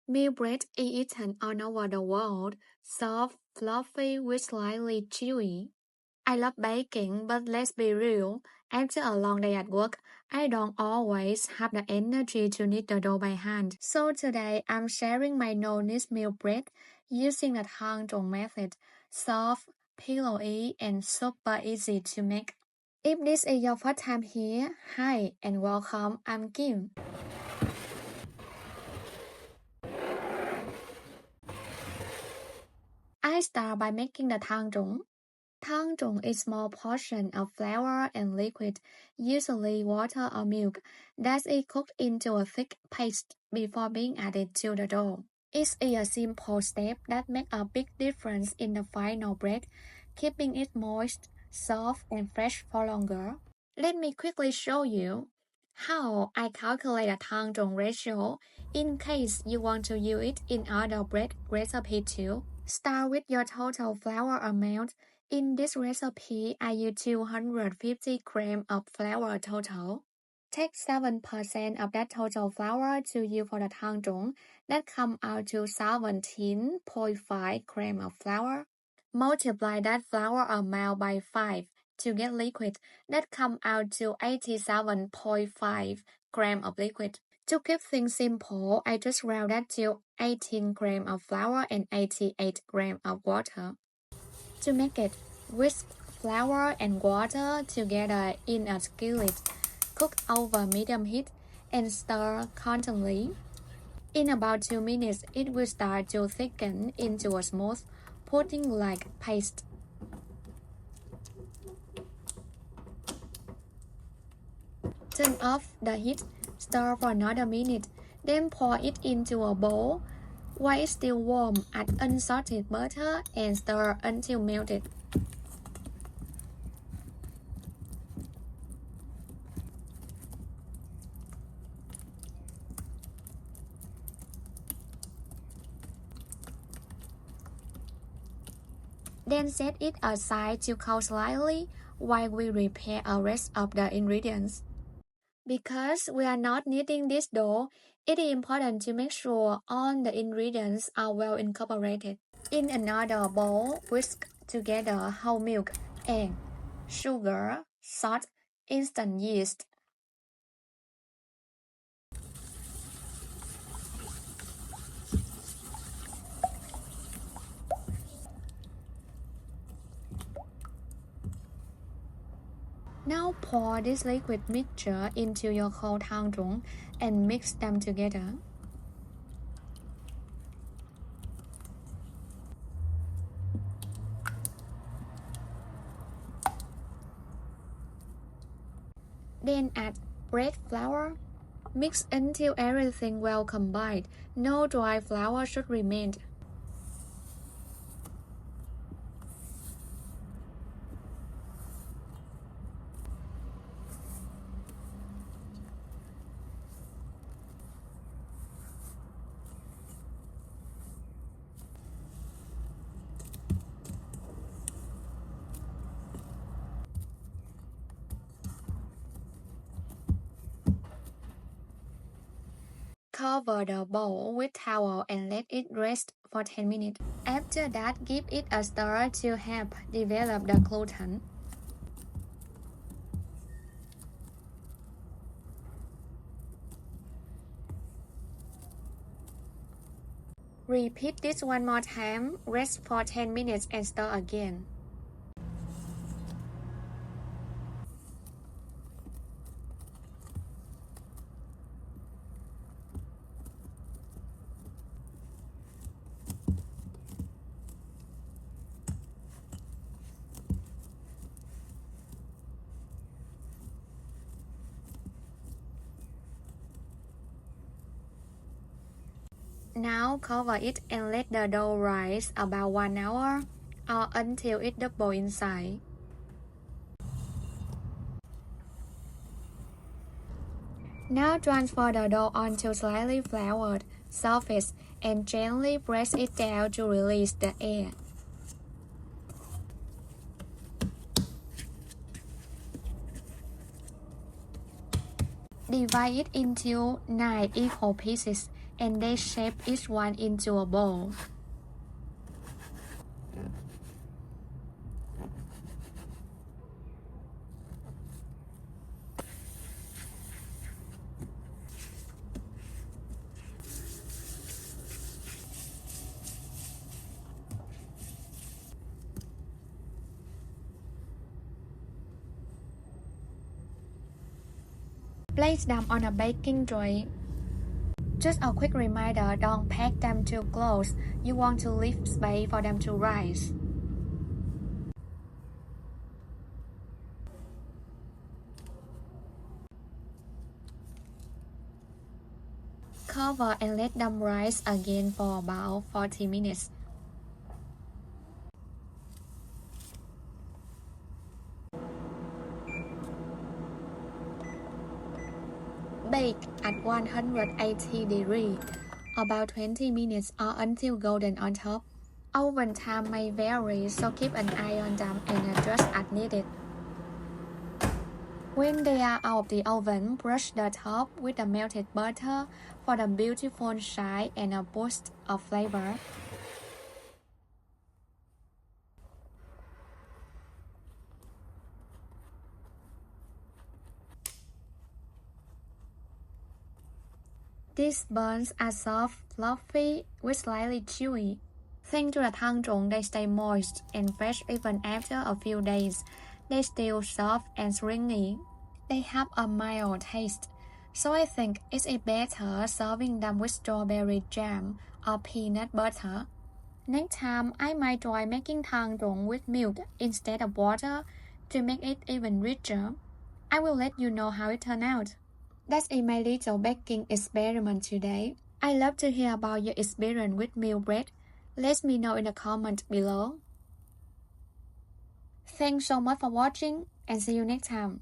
Meal bread is eaten all over the world, soft, fluffy, with slightly chewy. I love baking, but let's be real, after a long day at work, I don't always have the energy to knead the dough by hand. So today, I'm sharing my no-knead meal bread using the Tangzhong method, soft, pillowy, and super easy to make. If this is your first time here, hi and welcome, I'm Kim. I start by making the Tangzhong. Tangzhong is small portion of flour and liquid, usually water or milk, that is cooked into a thick paste before being added to the dough. It's a simple step that makes a big difference in the final bread, keeping it moist, soft, and fresh for longer. Let me quickly show you how I calculate a Tangzhong ratio in case you want to use it in other bread recipe too. Start with your total flour amount. In this recipe, I use 250 grams of flour total. Take 7% of that total flour to use for the Tangzhong. That comes out to 17.5 grams of flour. Multiply that flour amount by 5 to get liquid. That comes out to 87.5 grams of liquid. To keep things simple, I just round that to 18 grams of flour and 88 grams of water. To make it, whisk flour and water together in a skillet. Cook over medium heat and stir constantly. In about 2 minutes, it will start to thicken into a smooth, pudding-like paste. Turn off the heat, stir for another minute, then pour it into a bowl. While it's still warm, add unsalted butter and stir until melted. Then set it aside to cool slightly while we prepare the rest of the ingredients. Because we are not kneading this dough, it is important to make sure all the ingredients are well incorporated. In another bowl, whisk together whole milk, egg, sugar, salt, instant yeast. Now pour this liquid mixture into your cold Tangzhong and mix them together. Then add bread flour. Mix until everything well combined. No dry flour should remain. Cover the bowl with towel and let it rest for 10 minutes. After that, give it a stir to help develop the gluten. Repeat this one more time, rest for 10 minutes and stir again. Now cover it and let the dough rise about 1 hour or until it doubles in size. Now transfer the dough onto slightly floured surface and gently press it down to release the air. Divide it into 9 equal pieces. and they shape each one into a bowl. Place them on a baking tray. Just a quick reminder, don't pack them too close. You want to leave space for them to rise. Cover and let them rise again for about 40 minutes. Bake at 180 degrees, about 20 minutes or until golden on top. Oven time may vary, so keep an eye on them and adjust as needed. When they are out of the oven, brush the top with the melted butter for the beautiful shine and a boost of flavor. These buns are soft, fluffy, with slightly chewy. Thanks to the Tangzhong, they stay moist and fresh even after a few days. They still soft and stringy. They have a mild taste, so I think it's better serving them with strawberry jam or peanut butter. Next time, I might try making Tangzhong with milk instead of water to make it even richer. I will let you know how it turned out. That's in my little baking experiment today. I love to hear about your experience with milk bread. Let me know in the comment below. Thanks so much for watching and see you next time.